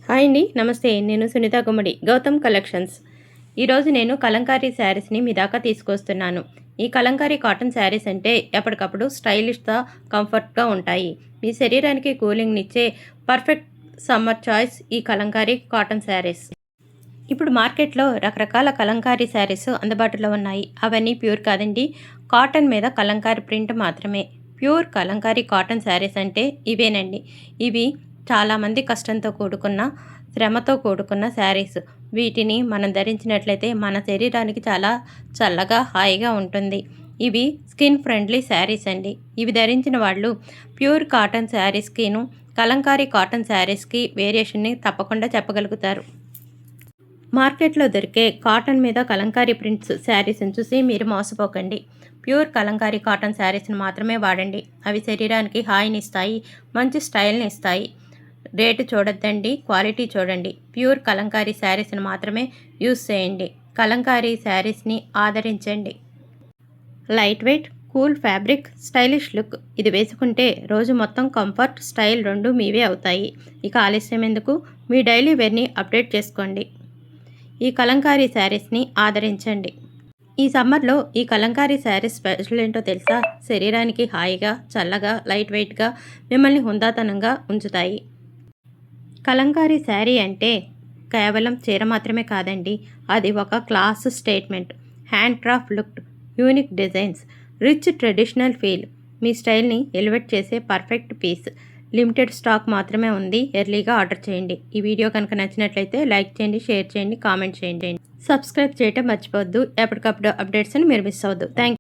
Hi అండి, నమస్తే. నేను సునీత గుమ్మడి, గౌతమ్ కలెక్షన్స్. ఈరోజు నేను కలంకారీ శారీస్ని మీ దాకా తీసుకొస్తున్నాను. ఈ కలంకారీ కాటన్ శారీస్ అంటే ఎప్పటికప్పుడు స్టైలిష్గా, కంఫర్ట్గా ఉంటాయి. మీ శరీరానికి కూలింగ్నిచ్చే పర్ఫెక్ట్ సమ్మర్ చాయిస్ ఈ కలంకారీ కాటన్ శారీస్. ఇప్పుడు మార్కెట్లో రకరకాల కలంకారీ శారీస్ అందుబాటులో ఉన్నాయి. అవన్నీ ప్యూర్ కాదండి, కాటన్ మీద కలంకారీ ప్రింట్ మాత్రమే. ప్యూర్ కలంకారీ కాటన్ శారీస్ అంటే ఇవేనండి. ఇవి చాలామంది కష్టంతో కూడుకున్న, శ్రమతో కూడుకున్న శారీస్. వీటిని మనం ధరించినట్లయితే మన శరీరానికి చాలా చల్లగా, హాయిగా ఉంటుంది. ఇవి స్కిన్ ఫ్రెండ్లీ శారీస్ అండి. ఇవి ధరించిన వాళ్ళు ప్యూర్ కాటన్ శారీస్కిను కలంకారీ కాటన్ శారీస్కి వేరియేషన్ని తప్పకుండా చెప్పగలుగుతారు. మార్కెట్లో దొరికే కాటన్ మీద కలంకారీ ప్రింట్స్ శారీస్ని చూసి మీరు మోసపోకండి. ప్యూర్ కలంకారీ కాటన్ శారీస్ని మాత్రమే వాడండి. అవి శరీరానికి హాయిని ఇస్తాయి, మంచి స్టైల్ని ఇస్తాయి. రేటు చూడొద్దండి, క్వాలిటీ చూడండి. ప్యూర్ కలంకారీ శారీస్ని మాత్రమే యూస్ చేయండి. కలంకారీ శారీస్ని ఆదరించండి. Light weight, cool fabric, stylish look. ఇది వేసుకుంటే రోజు మొత్తం కంఫర్ట్, స్టైల్ రెండు మీవే అవుతాయి. ఇక ఆలస్యం ఎందుకు, మీ డైలీ వేర్ని అప్డేట్ చేసుకోండి. ఈ కలంకారీ శారీస్ని ఆదరించండి. ఈ సమ్మర్లో ఈ కలంకారీ శారీస్ స్పెషల్ ఏంటో తెలుసా? శరీరానికి హాయిగా, చల్లగా, లైట్ వెయిట్గా, మిమ్మల్ని హుందాతనంగా ఉంచుతాయి. కలంకారీ శారీ అంటే కేవలం చీర మాత్రమే కాదండి, అది ఒక class statement. Handcraft look, unique designs, rich traditional feel. మీ స్టైల్ని ఎలివేట్ చేసే పర్ఫెక్ట్ పీస్. లిమిటెడ్ స్టాక్ మాత్రమే ఉంది, ఎర్లీగా ఆర్డర్ చేయండి. ఈ వీడియో కనుక నచ్చినట్లయితే లైక్ చేయండి, షేర్ చేయండి, కామెంట్ చేయండి. సబ్స్క్రైబ్ చేయటం మర్చిపోవద్దు. ఎప్పటికప్పుడు అప్డేట్స్ని మీరు మిస్ అవ్వద్దు. థ్యాంక్